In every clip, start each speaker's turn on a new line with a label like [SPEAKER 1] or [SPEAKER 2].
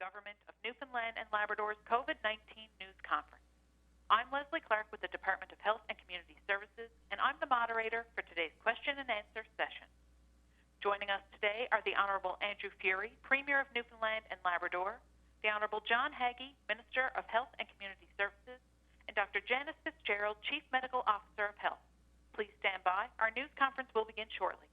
[SPEAKER 1] Government of Newfoundland and Labrador's COVID-19 news conference. I'm Leslie Clark with the Department of Health and Community Services, and I'm the moderator for today's question and answer session. Joining us today are the Honourable Andrew Furey, Premier of Newfoundland and Labrador, the Honourable John Haggie, Minister of Health and Community Services, and Dr. Janice Fitzgerald, Chief Medical Officer of Health. Please stand by. Our news conference will begin shortly.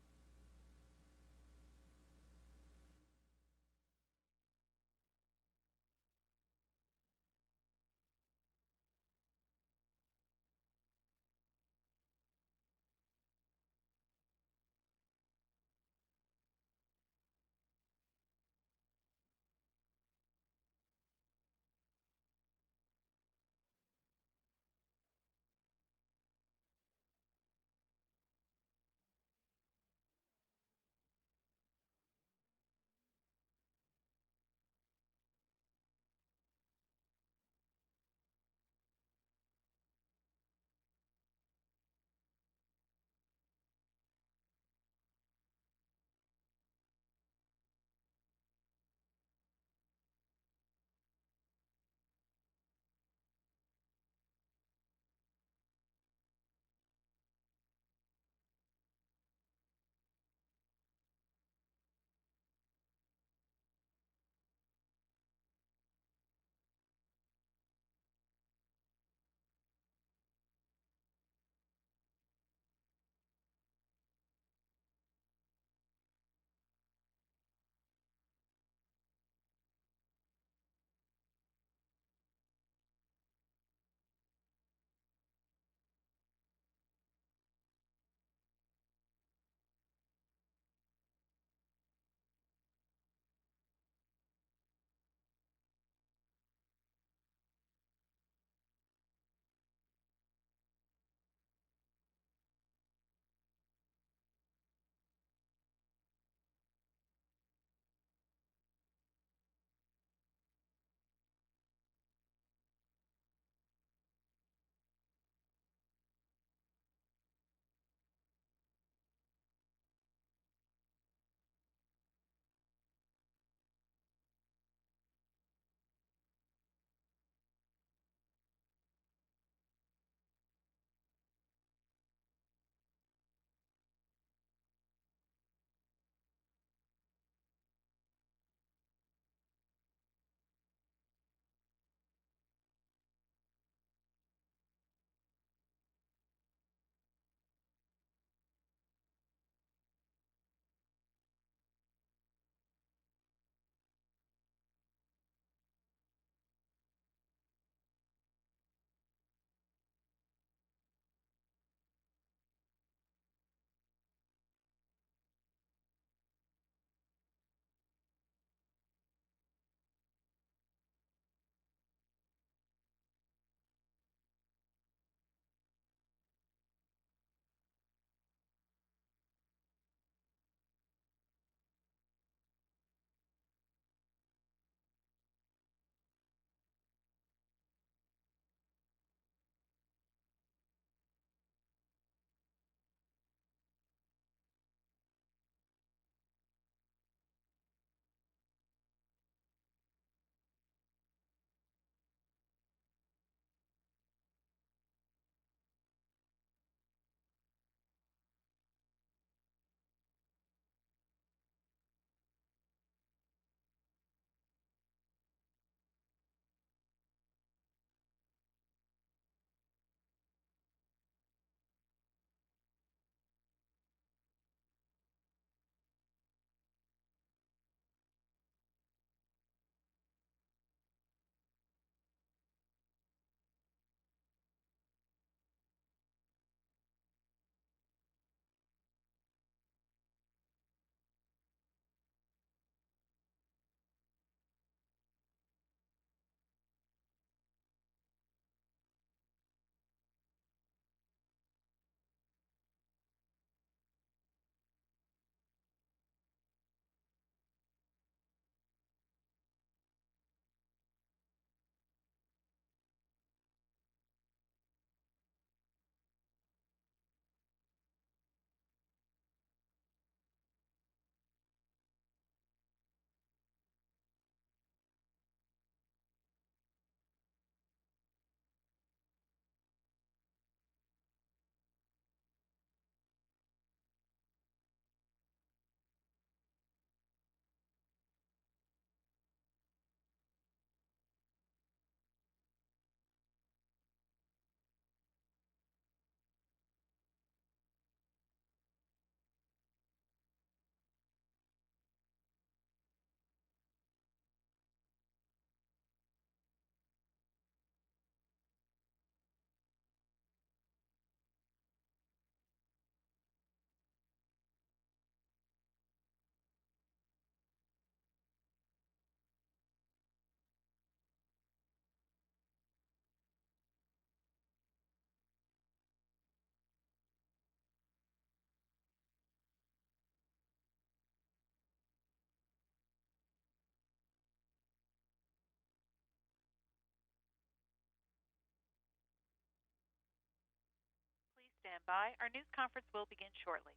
[SPEAKER 1] stand by. Our news conference will begin shortly.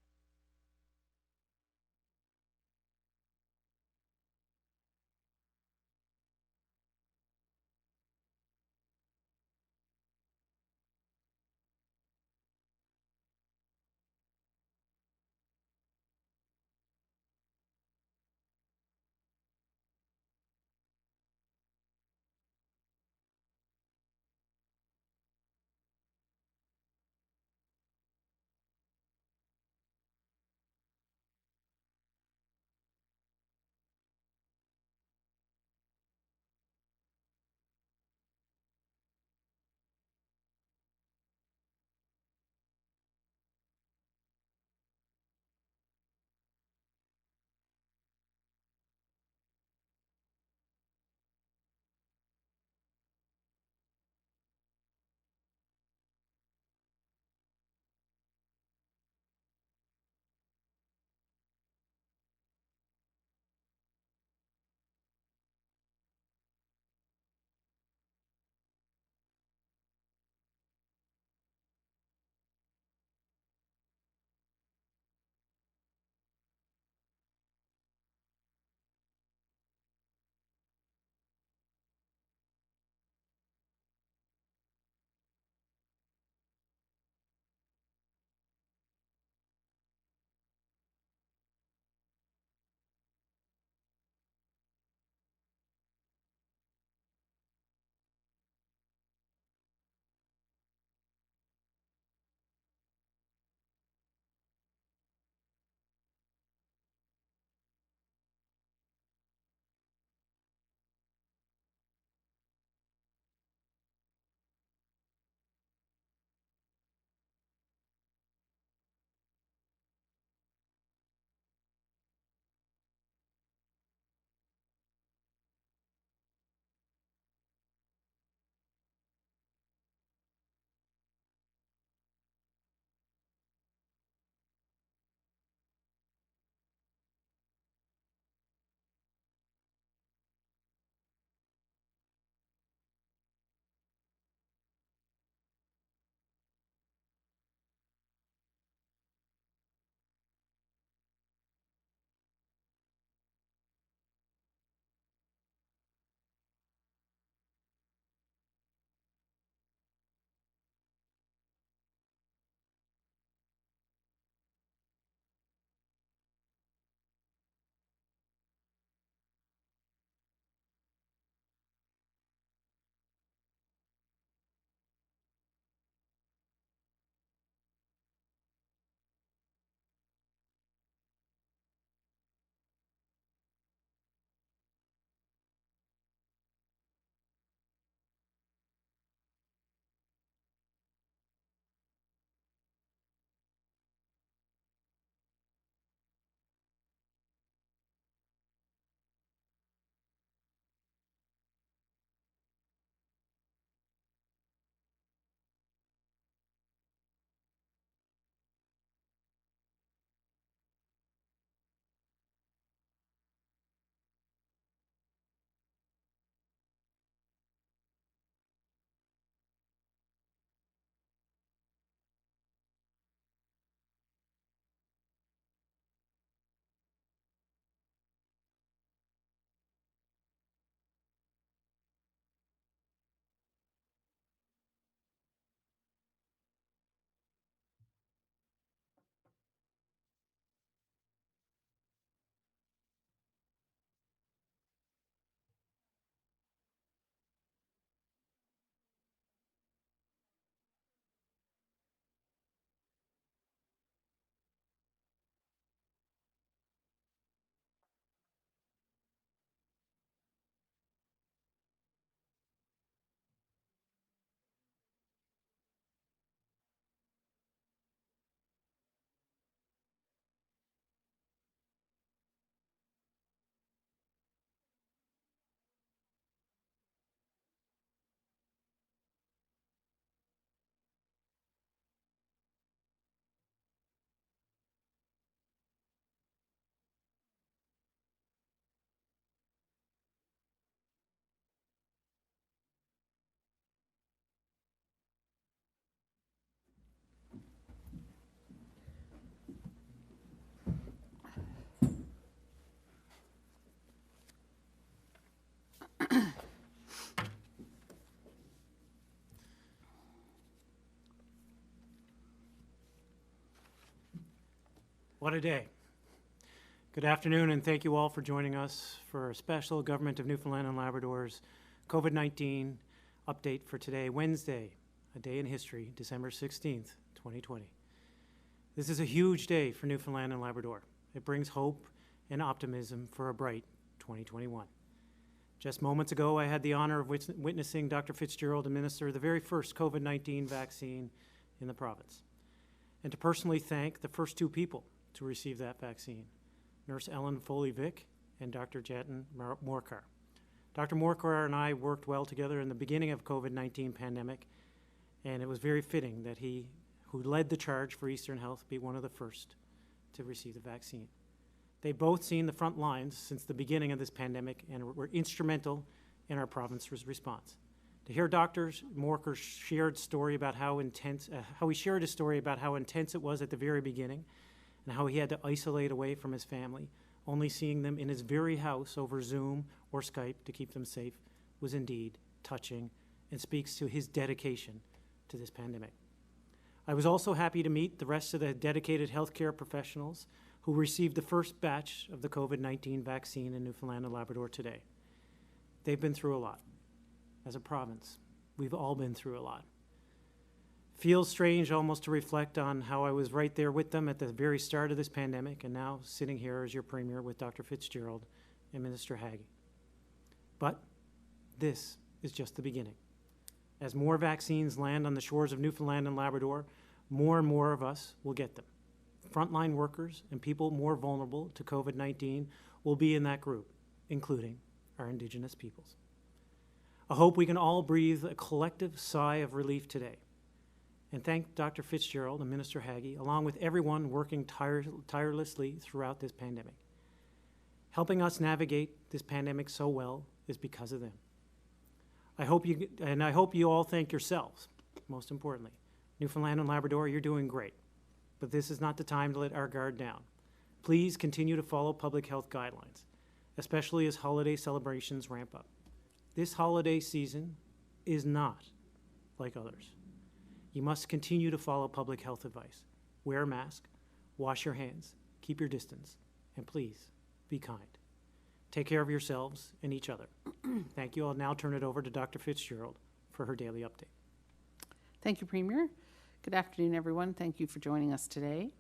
[SPEAKER 2] What a day. Good afternoon, and thank you all for joining us for a special Government of Newfoundland and Labrador's COVID-19 update for today, Wednesday, a day in history, December 16th, 2020. This is a huge day for Newfoundland and Labrador. It brings hope and optimism for a bright 2021. Just moments ago, I had the honor of witnessing Dr. Fitzgerald administer the very first COVID-19 vaccine in the province, and to personally thank the first two people to receive that vaccine, Nurse Ellen Foley-Vick and Dr. Jatin Morkar. Dr. Morkar and I worked well together in the beginning of COVID-19 pandemic, and it was very fitting that he, who led the charge for Eastern Health, be one of the first to receive the vaccine. They've both seen the front lines since the beginning of this pandemic and were instrumental in our province's response. To hear Dr. Morkar's shared story about how he shared his story about how intense it was at the very beginning, and how he had to isolate away from his family, only seeing them in his very house over Zoom or Skype to keep them safe, was indeed touching and speaks to his dedication to this pandemic. I was also happy to meet the rest of the dedicated healthcare professionals who received the first batch of the COVID-19 vaccine in Newfoundland and Labrador today. They've been through a lot. As a province, we've all been through a lot. Feels strange almost to reflect on how I was right there with them at the very start of this pandemic, and now sitting here as your Premier with Dr. Fitzgerald and Minister Haggie. But this is just the beginning. As more vaccines land on the shores of Newfoundland and Labrador, more and more of us will get them. Frontline workers and people more vulnerable to COVID-19 will be in that group, including our Indigenous peoples. I hope we can all breathe a collective sigh of relief today, and thank Dr. Fitzgerald and Minister Haggie, along with everyone working tirelessly throughout this pandemic. Helping us navigate this pandemic so well is because of them. I hope you all thank yourselves, most importantly. Newfoundland and Labrador, you're doing great, but this is not the time to let our guard down. Please continue to follow public health guidelines, especially as holiday celebrations ramp up. This holiday season is not like others. You must continue to follow public health advice. Wear a mask, wash your hands, keep your distance, and please be kind. Take care of yourselves and each other. Thank you. I'll now turn it over to Dr. Fitzgerald for her daily update.
[SPEAKER 3] Thank you, Premier. Good afternoon, everyone. Thank you for joining us today.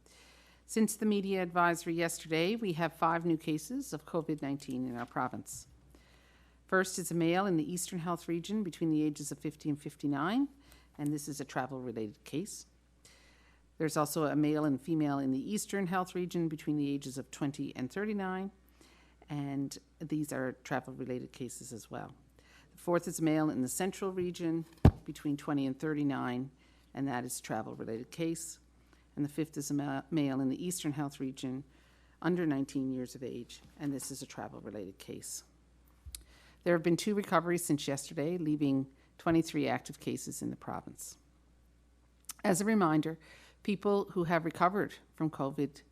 [SPEAKER 3] Since the media advisory yesterday, we have 5 new cases of COVID-19 in our province. First is a male in the Eastern Health region between the ages of 50 and 59, and this is a travel-related case. There's also a male and female in the Eastern Health region between the ages of 20 and 39, and these are travel-related cases as well. The fourth is a male in the Central region between 20 and 39, and that is a travel-related case. And the fifth is a male in the Eastern Health region under 19 years of age, and this is a travel-related case. There have been 2 recoveries since yesterday, leaving 23 active cases in the province. As a reminder, people who have recovered from COVID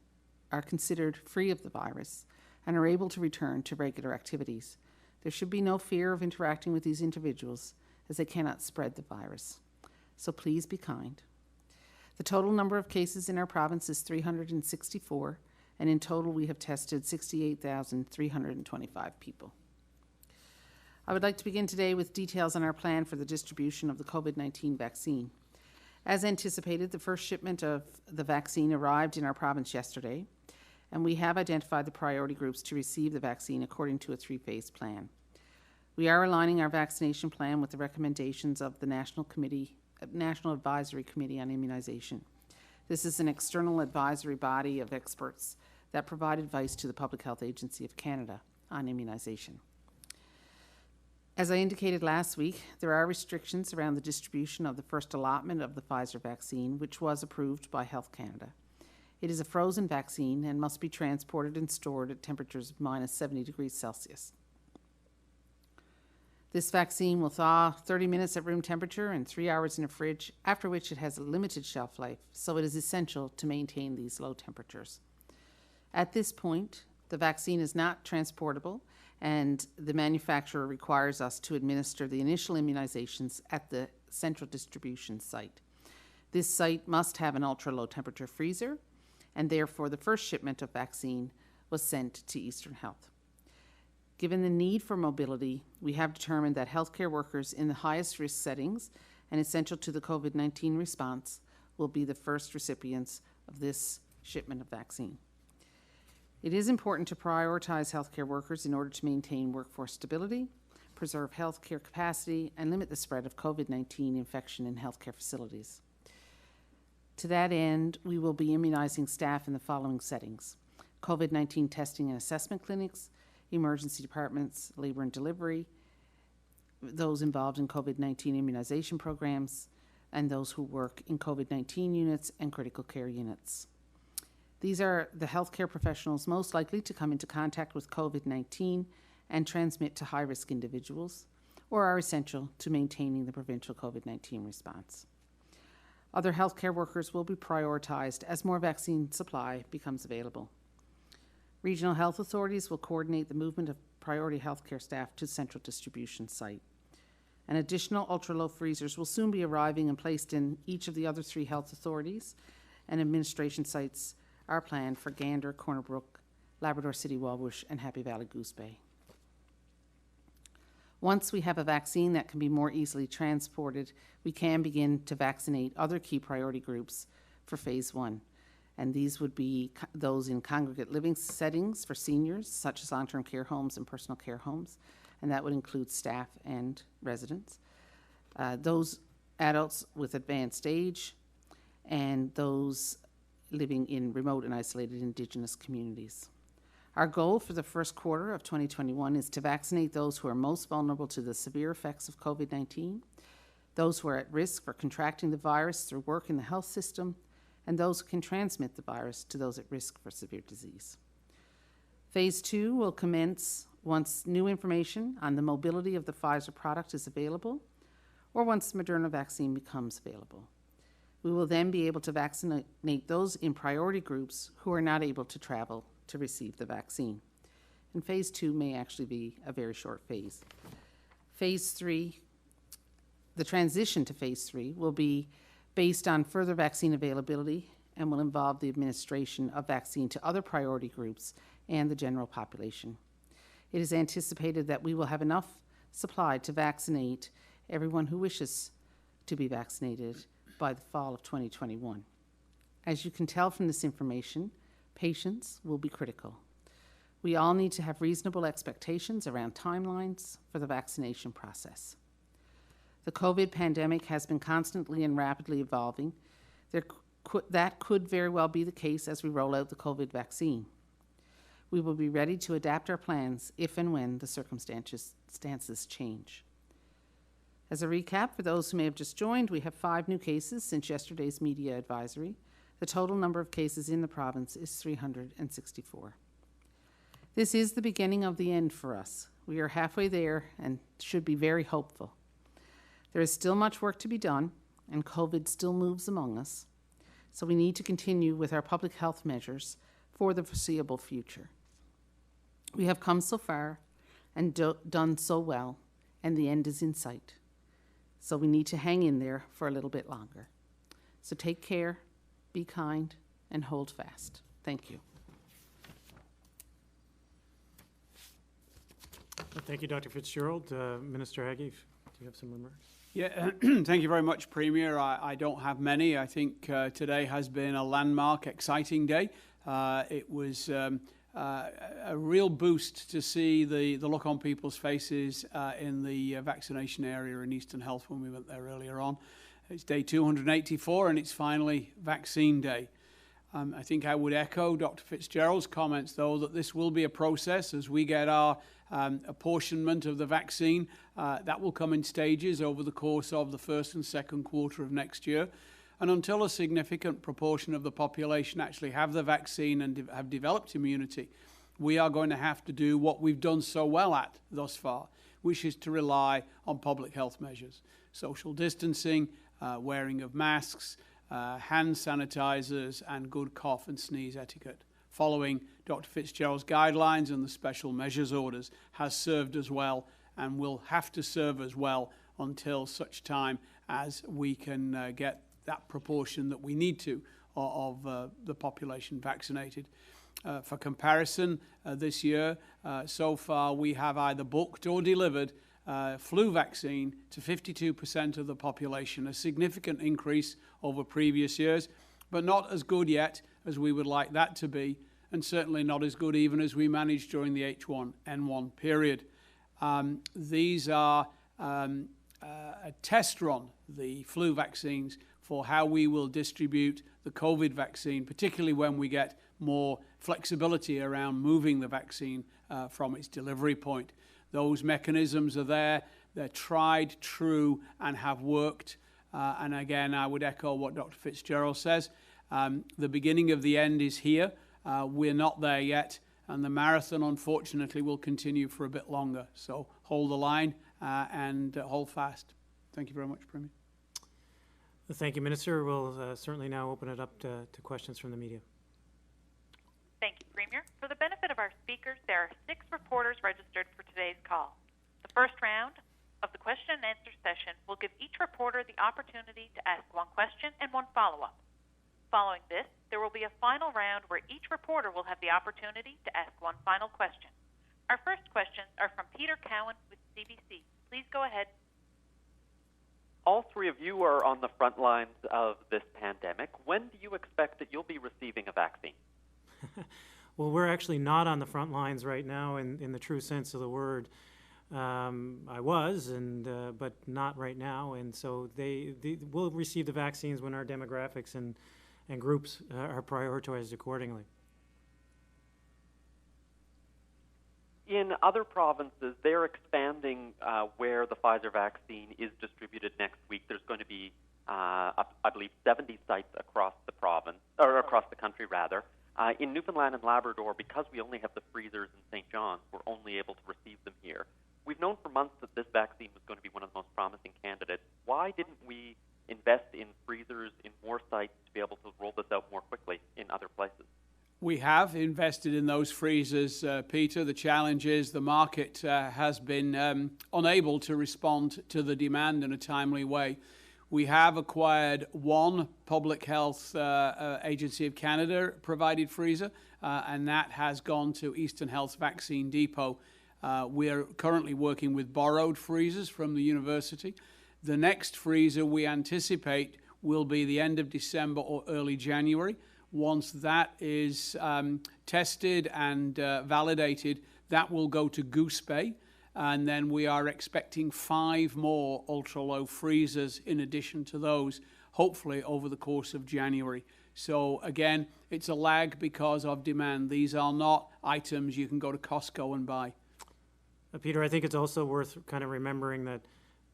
[SPEAKER 3] are considered free of the virus and are able to return to regular activities. There should be no fear of interacting with these individuals, as they cannot spread the virus. So please be kind. The total number of cases in our province is 364, and in total we have tested 68,325 people. I would like to begin today with details on our plan for the distribution of the COVID-19 vaccine. As anticipated, the first shipment of the vaccine arrived in our province yesterday, and we have identified the priority groups to receive the vaccine according to a 3-phase plan. We are aligning our vaccination plan with the recommendations of the National Advisory Committee on Immunization. This is an external advisory body of experts that provide advice to the Public Health Agency of Canada on immunization. As I indicated last week, there are restrictions around the distribution of the first allotment of the Pfizer vaccine, which was approved by Health Canada. It is a frozen vaccine and must be transported and stored at temperatures of -70 degrees Celsius. This vaccine will thaw 30 minutes at room temperature and 3 hours in a fridge, after which it has a limited shelf life, so it is essential to maintain these low temperatures. At this point, the vaccine is not transportable, and the manufacturer requires us to administer the initial immunizations at the central distribution site. This site must have an ultra-low temperature freezer, and therefore the first shipment of vaccine was sent to Eastern Health. Given the need for mobility, we have determined that healthcare workers in the highest risk settings and essential to the COVID-19 response will be the first recipients of this shipment of vaccine. It is important to prioritize healthcare workers in order to maintain workforce stability, preserve healthcare capacity, and limit the spread of COVID-19 infection in healthcare facilities. To that end, we will be immunizing staff in the following settings: COVID-19 testing and assessment clinics, emergency departments, labor and delivery, those involved in COVID-19 immunization programs, and those who work in COVID-19 units and critical care units. These are the healthcare professionals most likely to come into contact with COVID-19 and transmit to high-risk individuals, or are essential to maintaining the provincial COVID-19 response. Other healthcare workers will be prioritized as more vaccine supply becomes available. Regional health authorities will coordinate the movement of priority healthcare staff to the central distribution site. And additional ultra-low freezers will soon be arriving and placed in each of the other 3 health authorities, and administration sites are planned for Gander, Corner Brook, Labrador City Walwish, and Happy Valley Goose Bay. Once we have a vaccine that can be more easily transported, we can begin to vaccinate other key priority groups for phase 1. And these would be those in congregate living settings for seniors, such as long-term care homes and personal care homes, and that would include staff and residents. Those adults with advanced age, and those living in remote and isolated Indigenous communities. Our goal for the first quarter of 2021 is to vaccinate those who are most vulnerable to the severe effects of COVID-19, those who are at risk for contracting the virus through work in the health system, and those who can transmit the virus to those at risk for severe disease. Phase 2 will commence once new information on the mobility of the Pfizer product is available, or once the Moderna vaccine becomes available. We will then be able to vaccinate those in priority groups who are not able to travel to receive the vaccine. And phase 2 may actually be a very short phase. Phase 3, the transition to phase 3 will be based on further vaccine availability and will involve the administration of vaccine to other priority groups and the general population. It is anticipated that we will have enough supply to vaccinate everyone who wishes to be vaccinated by the fall of 2021. As you can tell from this information, patience will be critical. We all need to have reasonable expectations around timelines for the vaccination process. The COVID pandemic has been constantly and rapidly evolving. That could very well be the case as we roll out the COVID vaccine. We will be ready to adapt our plans if and when the circumstances change. As a recap, for those who may have just joined, we have 5 new cases since yesterday's media advisory. The total number of cases in the province is 364. This is the beginning of the end for us. We are halfway there and should be very hopeful. There is still much work to be done, and COVID still moves among us, so we need to continue with our public health measures for the foreseeable future. We have come so far and done so well, and the end is in sight. So we need to hang in there for a little bit longer. So take care, be kind, and hold fast. Thank you.
[SPEAKER 2] Well, thank you, Dr. Fitzgerald. Minister Haggie, do you have some remarks?
[SPEAKER 4] Yeah, thank you very much, Premier. I don't have many. I think today has been a landmark, exciting day. It was a real boost to see the look on people's faces in the vaccination area in Eastern Health when we went there earlier on. It's day 284 and it's finally vaccine day. I think I would echo Dr. Fitzgerald's comments, though, that this will be a process as we get our apportionment of the vaccine. That will come in stages over the course of the first and second quarter of next year. And until a significant proportion of the population actually have the vaccine and have developed immunity, we are going to have to do what we've done so well at thus far, which is to rely on public health measures. Social distancing, wearing of masks, hand sanitizers, and good cough and sneeze etiquette. Following Dr. Fitzgerald's guidelines and the special measures orders has served us well and will have to serve us well until such time as we can get that proportion that we need to of the population vaccinated. For comparison, this year, so far we have either booked or delivered flu vaccine to 52% of the population, a significant increase over previous years, but not as good yet as we would like that to be, and certainly not as good even as we managed during the H1N1 period. These are a test run, the flu vaccines, for how we will distribute the COVID vaccine, particularly when we get more flexibility around moving the vaccine from its delivery point. Those mechanisms are there, they're tried, true, and have worked. And again, I would echo what Dr. Fitzgerald says. The beginning of the end is here. We're not there yet, and the marathon, unfortunately, will continue for a bit longer. So hold the line and hold fast. Thank you very much, Premier.
[SPEAKER 2] Thank you, Minister. We'll certainly now open it up to questions from the media.
[SPEAKER 1] Thank you, Premier. For the benefit of our speakers, there are 6 reporters registered for today's call. The first round of the question and answer session will give each reporter the opportunity to ask 1 question and 1 follow-up. Following this, there will be a final round where each reporter will have the opportunity to ask 1 final question. Our first questions are from Peter Cowan with CBC. Please go ahead.
[SPEAKER 5] All 3 of you are on the front lines of this pandemic. When do you expect that you'll be receiving a vaccine?
[SPEAKER 2] Well, we're actually not on the front lines right now in the true sense of the word. I was, but not right now. And so we'll receive the vaccines when our demographics and groups are prioritized accordingly.
[SPEAKER 5] In other provinces, they're expanding where the Pfizer vaccine is distributed next week. There's going to be, I believe, 70 sites across the province, or across the country, rather. In Newfoundland and Labrador, because we only have the freezers in St. John's, we're only able to receive them here. We've known for months that this vaccine was going to be one of the most promising candidates. Why didn't we invest in freezers in more sites to be able to roll this out more quickly in other places?
[SPEAKER 4] We have invested in those freezers, Peter. The challenge is the market has been unable to respond to the demand in a timely way. We have acquired 1 Public Health Agency of Canada provided freezer, and that has gone to Eastern Health's Vaccine Depot. We are currently working with borrowed freezers from the university. The next freezer we anticipate will be the end of December or early January. Once that is tested and validated, that will go to Goose Bay. And then we are expecting 5 more ultra-low freezers in addition to those, hopefully over the course of January. So again, it's a lag because of demand. These are not items you can go to Costco and buy.
[SPEAKER 2] Peter, I think it's also worth kind of remembering that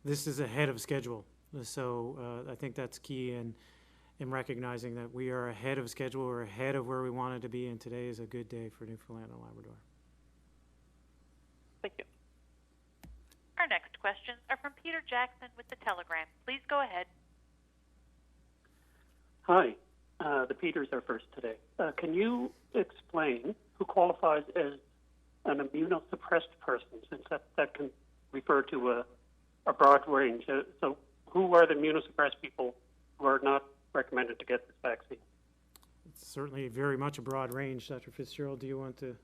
[SPEAKER 2] this is ahead of schedule. So I think that's key in recognizing that we are ahead of schedule, we're ahead of where we wanted to be, and today is a good day for Newfoundland and Labrador.
[SPEAKER 5] Thank you.
[SPEAKER 1] Our next questions are from Peter Jackson with The Telegram. Please go ahead.
[SPEAKER 6] Hi. The Peters are first today. Can you explain who qualifies as an immunosuppressed person, since that can refer to a broad range? So who are the immunosuppressed people who are not recommended to get this vaccine?
[SPEAKER 2] It's certainly very much a broad range. Dr. Fitzgerald, do you want to?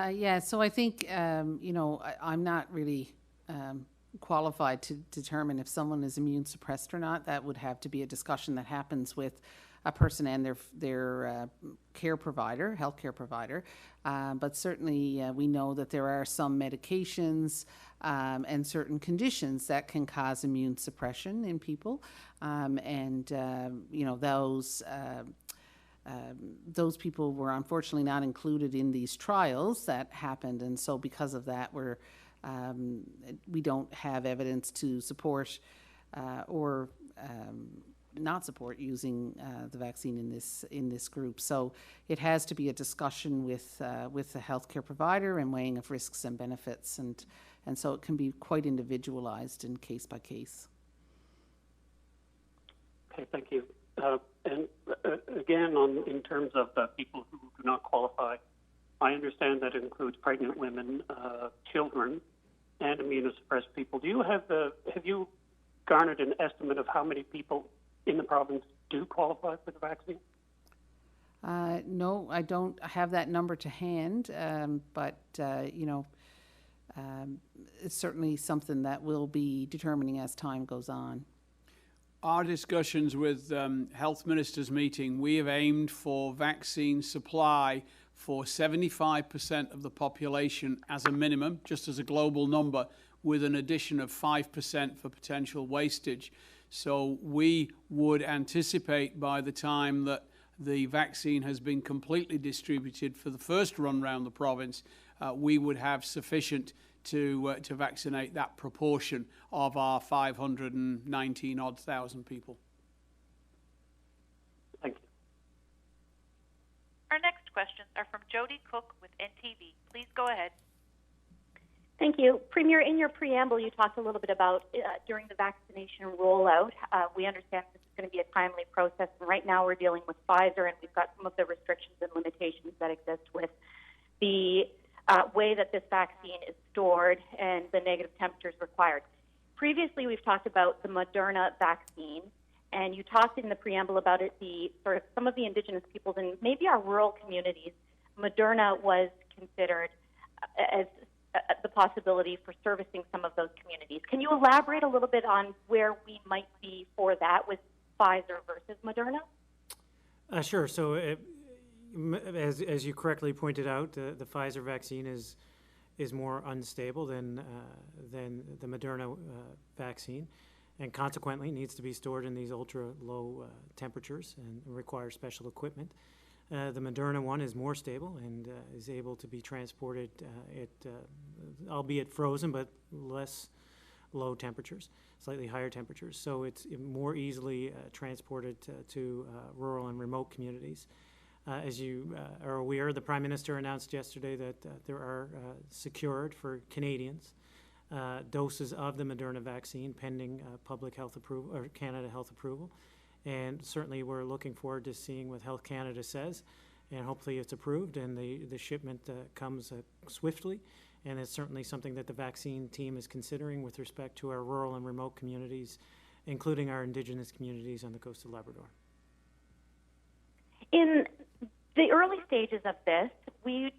[SPEAKER 3] Yeah, so I think, I'm not really qualified to determine if someone is immune suppressed or not. That would have to be a discussion that happens with a person and their care provider, healthcare provider. But certainly we know that there are some medications and certain conditions that can cause immune suppression in people. Those people were unfortunately not included in these trials that happened. And so because of that, we don't have evidence to support or not support using the vaccine in this group. So it has to be a discussion with the healthcare provider and weighing of risks and benefits, and so it can be quite individualized and case by case.
[SPEAKER 6] Okay, thank you. And again, in terms of people who do not qualify, I understand that it includes pregnant women, children, and immunosuppressed people. Have you garnered an estimate of how many people in the province do qualify for the vaccine?
[SPEAKER 3] No, I don't have that number to hand, but it's certainly something that we'll be determining as time goes on.
[SPEAKER 4] Our discussions with health ministers meeting, we have aimed for vaccine supply for 75% of the population as a minimum, just as a global number, with an addition of 5% for potential wastage. So we would anticipate by the time that the vaccine has been completely distributed for the first run round the province, we would have sufficient to vaccinate that proportion of our 519-odd thousand people.
[SPEAKER 6] Thank you.
[SPEAKER 1] Our next questions are from Jody Cook with NTV. Please go ahead.
[SPEAKER 7] Thank you. Premier, in your preamble, you talked a little bit about during the vaccination rollout. We understand this is going to be a timely process, and right now we're dealing with Pfizer, and we've got some of the restrictions and limitations that exist with the way that this vaccine is stored and the negative temperatures required. Previously, we've talked about the Moderna vaccine, and you talked in the preamble about it, the sort of some of the Indigenous peoples and maybe our rural communities. Moderna was considered as the possibility for servicing some of those communities. Can you elaborate a little bit on where we might be for that with Pfizer versus Moderna?
[SPEAKER 2] Sure. So, as you correctly pointed out, the Pfizer vaccine is more unstable than the Moderna vaccine, and consequently needs to be stored in these ultra low temperatures and requires special equipment. The Moderna one is more stable and is able to be transported albeit frozen, but less low temperatures, slightly higher temperatures. So it's more easily transported to rural and remote communities. As you are aware, the Prime Minister announced yesterday that there are secured for Canadians doses of the Moderna vaccine pending public health approval or Canada Health approval. And certainly we're looking forward to seeing what Health Canada says, and hopefully it's approved and the shipment comes swiftly. And it's certainly something that the vaccine team is considering with respect to our rural and remote communities, including our Indigenous communities on the coast of Labrador.
[SPEAKER 7] In the early stages of this, we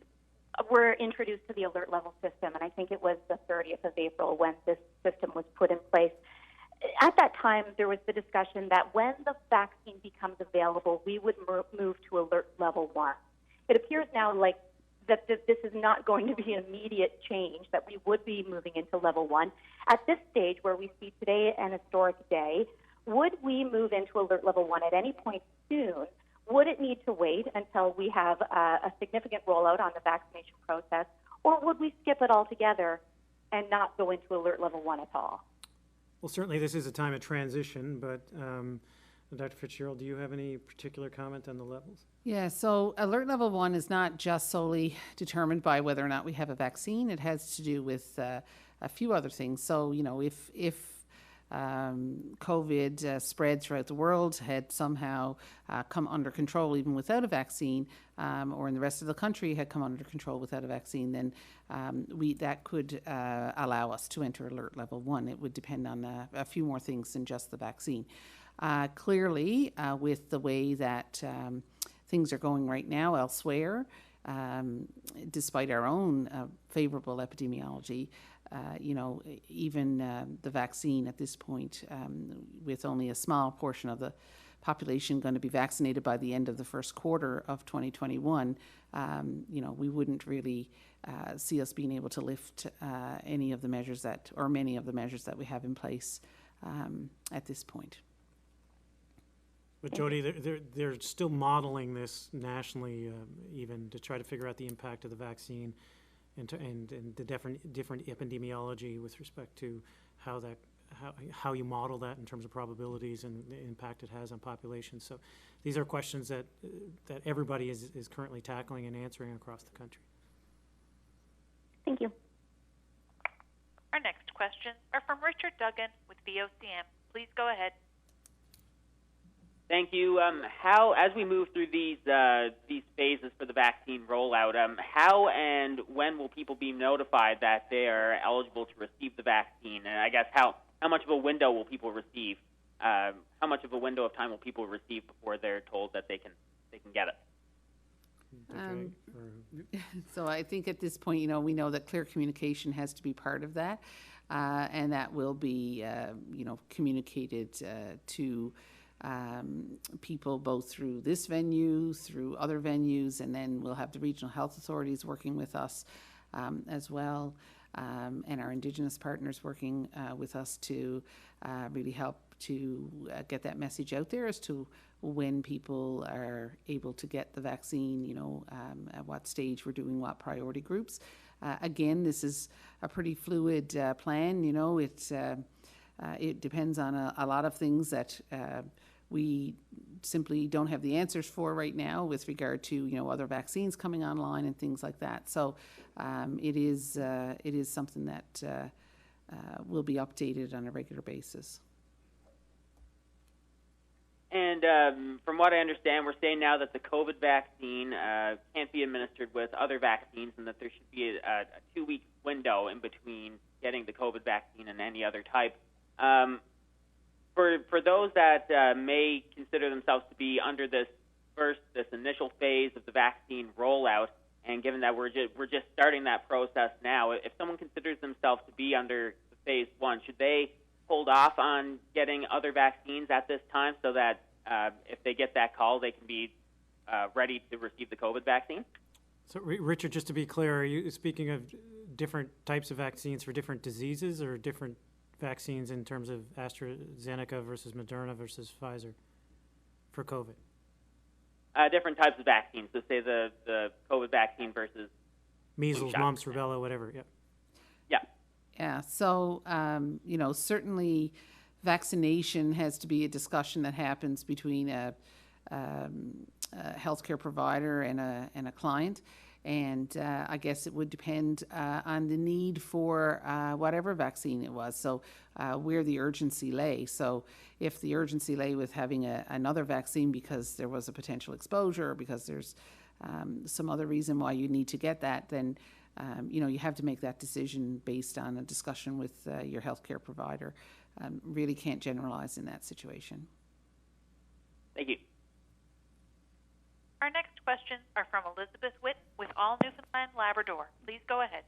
[SPEAKER 7] were introduced to the alert level system, and I think it was the 30th of April when this system was put in place. At that time, there was the discussion that when the vaccine becomes available, we would move to alert level 1. It appears now like that this is not going to be an immediate change, that we would be moving into level 1. At this stage where we see today an historic day, would we move into alert level 1 at any point soon? Would it need to wait until we have a significant rollout on the vaccination process, or would we skip it altogether and not go into alert level 1 at all?
[SPEAKER 2] Well, certainly this is a time of transition, but Dr. Fitzgerald, do you have any particular comment on the levels?
[SPEAKER 3] Yeah, so alert level 1 is not just solely determined by whether or not we have a vaccine. It has to do with a few other things. So, if COVID spread throughout the world, had somehow come under control even without a vaccine, or in the rest of the country had come under control without a vaccine, then that could allow us to enter alert level 1. It would depend on a few more things than just the vaccine. Clearly, with the way that things are going right now elsewhere, despite our own favorable epidemiology, even the vaccine at this point, with only a small portion of the population going to be vaccinated by the end of the first quarter of 2021, we wouldn't really see us being able to lift any of the measures or many of the measures that we have in place at this point.
[SPEAKER 2] But Jody, they're still modeling this nationally, even to try to figure out the impact of the vaccine and the different epidemiology with respect to how you model that in terms of probabilities and the impact it has on populations. So these are questions that everybody is currently tackling and answering across the country.
[SPEAKER 7] Thank you.
[SPEAKER 1] Our next questions are from Richard Duggan with VOCM. Please go ahead.
[SPEAKER 8] Thank you. As we move through these phases for the vaccine rollout, how and when will people be notified that they are eligible to receive the vaccine? And I guess how much of a window will people receive? How much of a window of time will people receive before they're told that they can get it?
[SPEAKER 2] Hegg? Or-
[SPEAKER 3] So I think at this point, we know that clear communication has to be part of that, and that will be, communicated to people both through this venue, through other venues, and then we'll have the regional health authorities working with us as well, and our Indigenous partners working with us to really help to get that message out there as to when people are able to get the vaccine, at what stage we're doing what priority groups. Again, this is a pretty fluid plan. It depends on a lot of things that we simply don't have the answers for right now with regard to other vaccines coming online and things like that. So it is something that will be updated on a regular basis.
[SPEAKER 8] And from what I understand, we're saying now that the COVID vaccine can't be administered with other vaccines, and that there should be a 2-week window in between getting the COVID vaccine and any other type. For those that may consider themselves to be under this initial phase of the vaccine rollout, and given that we're just starting that process now, if someone considers themselves to be under phase 1, should they hold off on getting other vaccines at this time so that if they get that call, they can be ready to receive the COVID vaccine?
[SPEAKER 2] So, Richard, just to be clear, are you speaking of different types of vaccines for different diseases, or different vaccines in terms of AstraZeneca versus Moderna versus Pfizer for COVID?
[SPEAKER 8] Different types of vaccines. So say the COVID vaccine versus
[SPEAKER 2] measles, mumps, rubella, whatever. Yeah.
[SPEAKER 8] Yeah.
[SPEAKER 3] Yeah. So, certainly vaccination has to be a discussion that happens between a healthcare provider and a client. And I guess it would depend on the need for whatever vaccine it was. So where the urgency lay. So if the urgency lay with having another vaccine because there was a potential exposure, or because there's some other reason why you need to get that, then you have to make that decision based on a discussion with your healthcare provider. Really can't generalize in that situation.
[SPEAKER 8] Thank you.
[SPEAKER 1] Our next questions are from Elizabeth Witt with All Newfoundland Labrador. Please go ahead.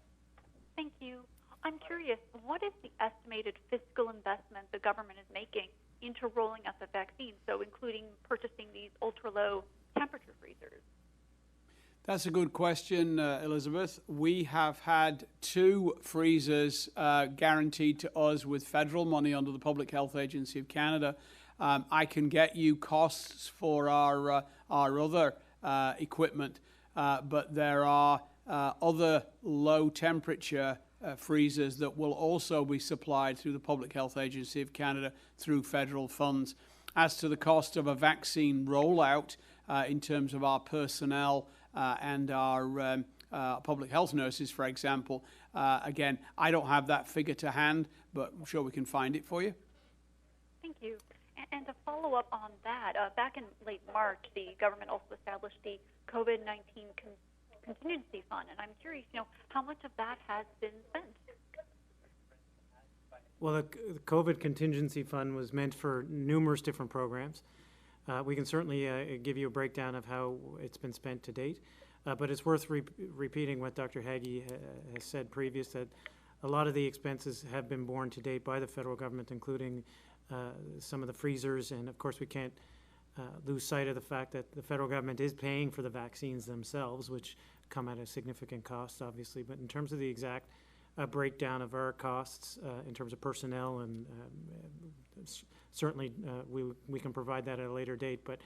[SPEAKER 9] Thank you. I'm curious, what is the estimated fiscal investment the government is making into rolling out the vaccine, so including purchasing these ultra-low temperature freezers?
[SPEAKER 4] That's a good question, Elizabeth. We have had 2 freezers guaranteed to us with federal money under the Public Health Agency of Canada. I can get you costs for our other equipment, but there are other low temperature freezers that will also be supplied through the Public Health Agency of Canada through federal funds. As to the cost of a vaccine rollout in terms of our personnel and our public health nurses, for example, again, I don't have that figure to hand, but I'm sure we can find it for you.
[SPEAKER 9] Thank you. And to follow up on that, back in late March, the government also established the COVID-19 contingency fund, and I'm curious, how much of that has been spent?
[SPEAKER 2] Well, the COVID contingency fund was meant for numerous different programs. We can certainly give you a breakdown of how it's been spent to date, but it's worth repeating what Dr. Haggie has said previous, that a lot of the expenses have been borne to date by the federal government, including some of the freezers, and of course we can't lose sight of the fact that the federal government is paying for the vaccines themselves, which come at a significant cost, obviously. But in terms of the exact breakdown of our costs in terms of personnel, and certainly we can provide that at a later date, but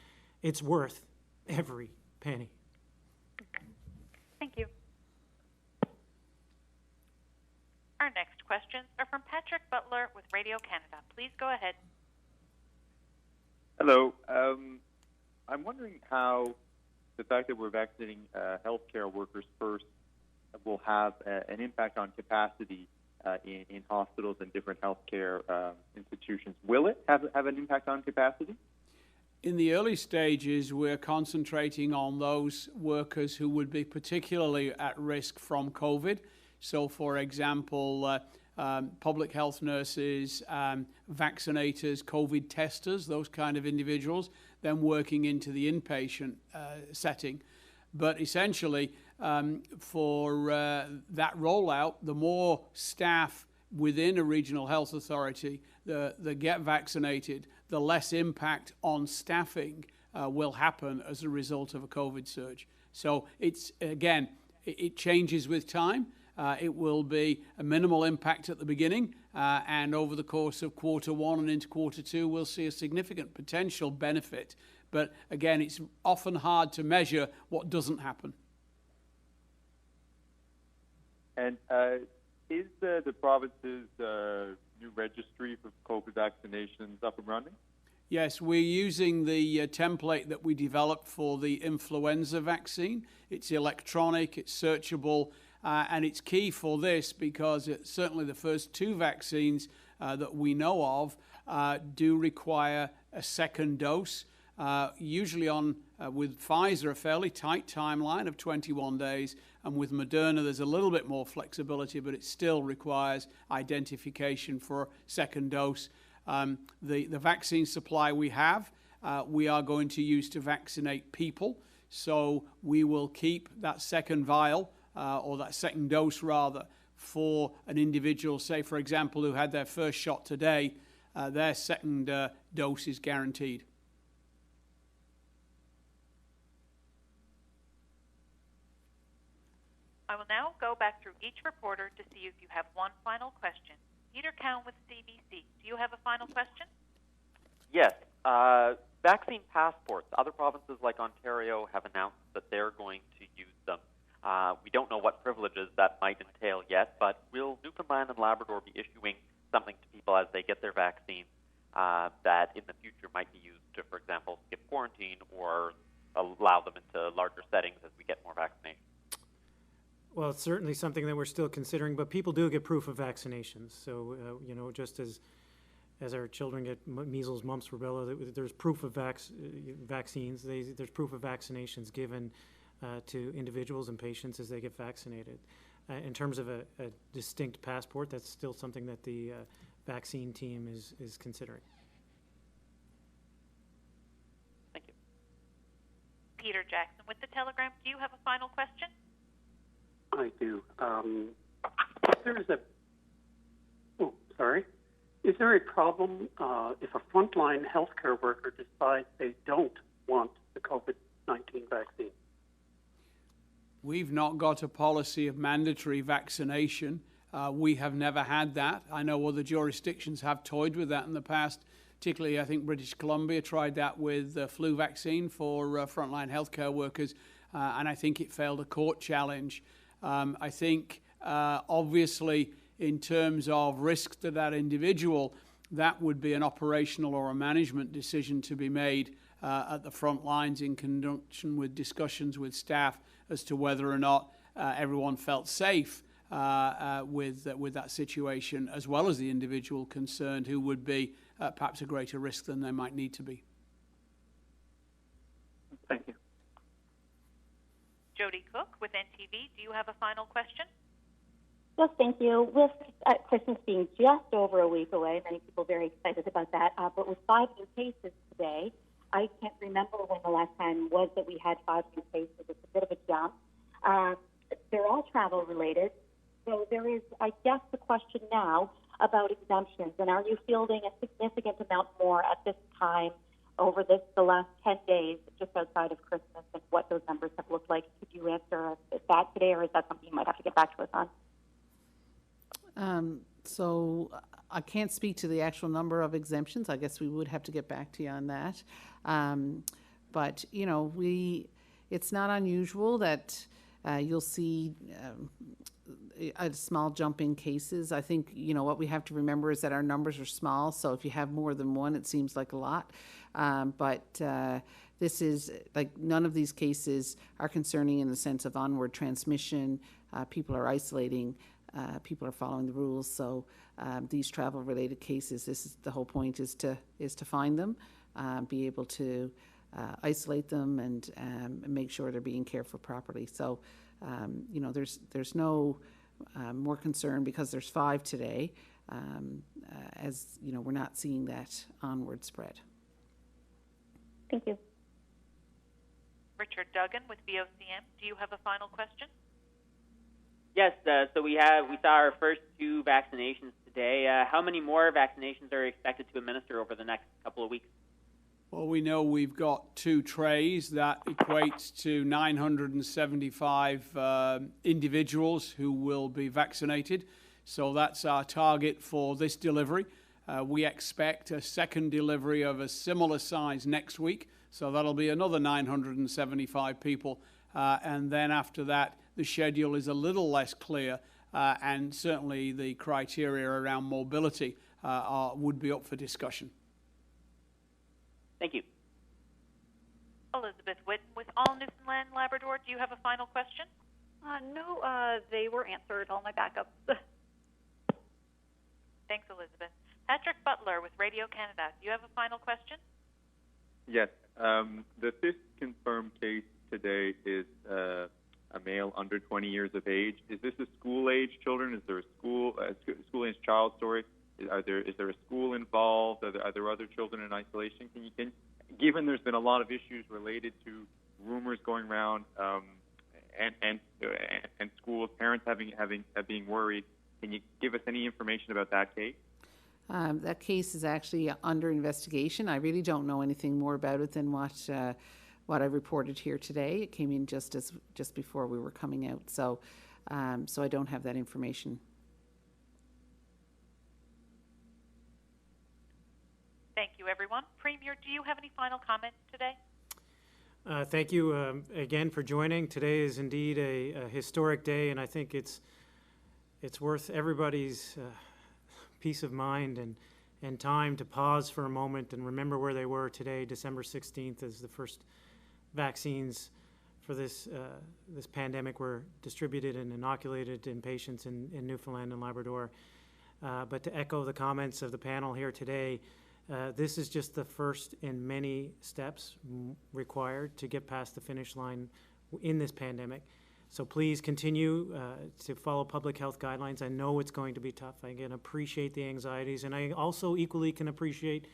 [SPEAKER 2] it's worth every penny.
[SPEAKER 9] Thank you.
[SPEAKER 1] Our next questions are from Patrick Butler with Radio Canada. Please go ahead.
[SPEAKER 10] Hello. I'm wondering how the fact that we're vaccinating healthcare workers first will have an impact on capacity in hospitals and different healthcare institutions. Will it have an impact on capacity?
[SPEAKER 4] In the early stages, we're concentrating on those workers who would be particularly at risk from COVID. So, for example, public health nurses, vaccinators, COVID testers, those kind of individuals, then working into the inpatient setting. But essentially, for that rollout, the more staff within a regional health authority that get vaccinated, the less impact on staffing will happen as a result of a COVID surge. So it's, again, it changes with time. It will be a minimal impact at the beginning, and over the course of Q1 and into Q2, we'll see a significant potential benefit. But again, it's often hard to measure what doesn't happen.
[SPEAKER 10] And is the province's new registry for COVID vaccinations up and running?
[SPEAKER 4] Yes, we're using the template that we developed for the influenza vaccine. It's electronic, it's searchable, and it's key for this because certainly the first two vaccines that we know of do require a second dose. Usually with Pfizer, a fairly tight timeline of 21 days, and with Moderna, there's a little bit more flexibility, but it still requires identification for a second dose. The vaccine supply we have, we are going to use to vaccinate people, so we will keep that second vial, or that second dose rather, for an individual, say for example, who had their first shot today. Their second dose is guaranteed.
[SPEAKER 1] I will now go back through each reporter to see if you have one final question. Peter Cowan with CBC, do you have a final question?
[SPEAKER 5] Yes. Vaccine passports. Other provinces like Ontario have announced that they're going to use them. We don't know what privileges that might entail yet, but will Newfoundland and Labrador be issuing something to people as they get their vaccine that in the future might be used to, for example, skip quarantine or allow them into larger settings as we get more vaccinations?
[SPEAKER 2] Well, it's certainly something that we're still considering, but people do get proof of vaccinations. So, just as our children get measles, mumps, rubella, there's proof of vaccines. There's proof of vaccinations given to individuals and patients as they get vaccinated. In terms of a distinct passport, that's still something that the vaccine team is considering.
[SPEAKER 1] Thank you. Peter Jackson with the Telegram, do you have a final question?
[SPEAKER 6] I do. Is there a problem if a frontline healthcare worker decides they don't want the COVID-19 vaccine?
[SPEAKER 4] We've not got a policy of mandatory vaccination. We have never had that. I know other jurisdictions have toyed with that in the past. Particularly, I think British Columbia tried that with the flu vaccine for frontline healthcare workers, and I think it failed a court challenge. I think, obviously, in terms of risk to that individual, that would be an operational or a management decision to be made at the front lines in conjunction with discussions with staff as to whether or not everyone felt safe with that situation, as well as the individual concerned who would be perhaps a greater risk than they might need to be.
[SPEAKER 6] Thank you.
[SPEAKER 1] Jody Cook with NTV, do you have a final question?
[SPEAKER 7] Yes, thank you. With Christmas being just over a week away, many people very excited about that, but with 5 new cases today, I can't remember when the last time was that we had 5 new cases. It's a bit of a jump. They're all travel related. So there is, I guess, the question now about exemptions. And are you fielding a significant amount more at this time over the last 10 days, just outside of Christmas, and what those numbers have looked like? Could you answer that today, or is that something you might have to get back to us on?
[SPEAKER 3] So I can't speak to the actual number of exemptions. I guess we would have to get back to you on that. But, it's not unusual that you'll see a small jump in cases. I think, what we have to remember is that our numbers are small, so if you have more than one, it seems like a lot. But this is, none of these cases are concerning in the sense of onward transmission. People are isolating. People are following the rules. So these travel-related cases, the whole point is to find them, be able to isolate them, and make sure they're being cared for properly. So, there's no more concern because there's 5 today, as we're not seeing that onward spread.
[SPEAKER 7] Thank you.
[SPEAKER 1] Richard Duggan with VOCM, do you have a final question?
[SPEAKER 8] Yes, so we saw our first 2 vaccinations today. How many more vaccinations are expected to administer over the next couple of weeks?
[SPEAKER 4] Well, we know we've got 2 trays. That equates to 975 individuals who will be vaccinated. So that's our target for this delivery. We expect a second delivery of a similar size next week. So that'll be another 975 people. And then after that, the schedule is a little less clear. And certainly the criteria around mobility would be up for discussion.
[SPEAKER 8] Thank you.
[SPEAKER 1] Elizabeth Whitten with All Newfoundland Labrador, do you have a final question?
[SPEAKER 9] No, they were answered, all my backups.
[SPEAKER 1] Thanks, Elizabeth. Patrick Butler with Radio Canada, do you have a final question?
[SPEAKER 10] Yes. The 5th confirmed case today is a male under 20 years of age. Is this a school-age children? Is there a school-age child, sorry? Is there a school involved? Are there other children in isolation? Given there's been a lot of issues related to rumors going around and schools, parents being worried, can you give us any information about that case?
[SPEAKER 3] That case is actually under investigation. I really don't know anything more about it than what I reported here today. It came in just before we were coming out, so I don't have that information.
[SPEAKER 1] Thank you, everyone. Premier, do you have any final comments today?
[SPEAKER 2] Thank you again for joining. Today is indeed a historic day, and I think it's worth everybody's peace of mind and time to pause for a moment and remember where they were today, December 16th, as the first vaccines for this pandemic were distributed and inoculated in patients in Newfoundland and Labrador. But to echo the comments of the panel here today, this is just the first in many steps required to get past the finish line in this pandemic. So please continue to follow public health guidelines. I know it's going to be tough. I can appreciate the anxieties, and I also equally can appreciate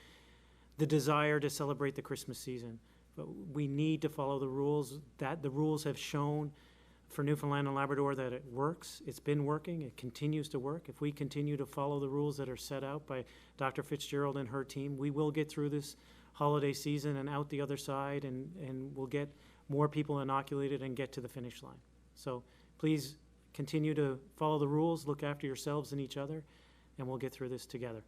[SPEAKER 2] the desire to celebrate the Christmas season. But we need to follow the rules. That the rules have shown for Newfoundland and Labrador that it works. It's been working. It continues to work. If we continue to follow the rules that are set out by Dr. Fitzgerald and her team, we will get through this holiday season and out the other side, and we'll get more people inoculated and get to the finish line. So please continue to follow the rules, look after yourselves and each other, and we'll get through this together.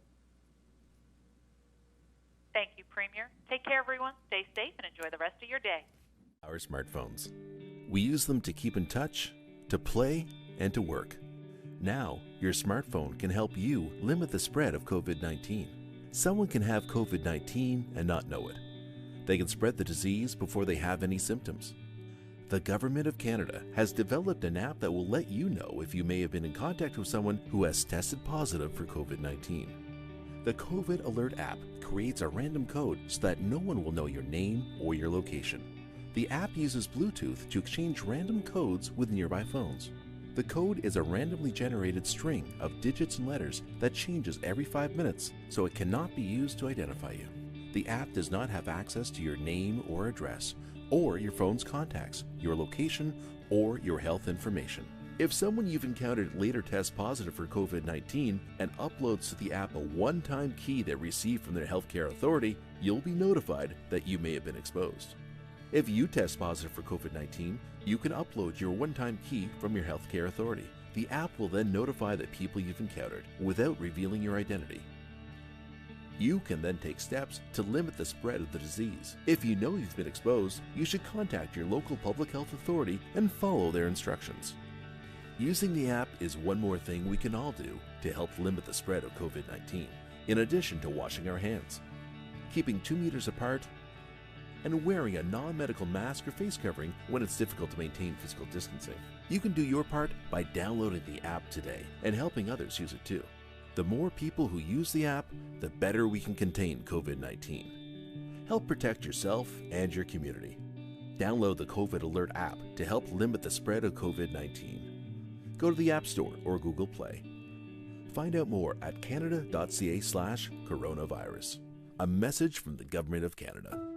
[SPEAKER 1] Thank you, Premier. Take care, everyone. Stay safe and enjoy the rest of your day.
[SPEAKER 11] Our smartphones. We use them to keep in touch, to play, and to work. Now, your smartphone can help you limit the spread of COVID-19. Someone can have COVID-19 and not know it. They can spread the disease before they have any symptoms. The Government of Canada has developed an app that will let you know if you may have been in contact with someone who has tested positive for COVID-19. The COVID Alert app creates a random code so that no one will know your name or your location. The app uses Bluetooth to exchange random codes with nearby phones. The code is a randomly generated string of digits and letters that changes every 5 minutes, so it cannot be used to identify you. The app does not have access to your name or address, or your phone's contacts, your location, or your health information. If someone you've encountered later tests positive for COVID-19 and uploads to the app a one-time key they received from their healthcare authority, you'll be notified that you may have been exposed. If you test positive for COVID-19, you can upload your one-time key from your healthcare authority. The app will then notify the people you've encountered without revealing your identity. You can then take steps to limit the spread of the disease. If you know you've been exposed, you should contact your local public health authority and follow their instructions. Using the app is one more thing we can all do to help limit the spread of COVID-19, in addition to washing our hands, keeping 2 meters apart, and wearing a non-medical mask or face covering when it's difficult to maintain physical distancing. You can do your part by downloading the app today and helping others use it too. The more people who use the app, the better we can contain COVID-19. Help protect yourself and your community. Download the COVID Alert app to help limit the spread of COVID-19. Go to the App Store or Google Play. Find out more at canada.ca/coronavirus. A message from the Government of Canada.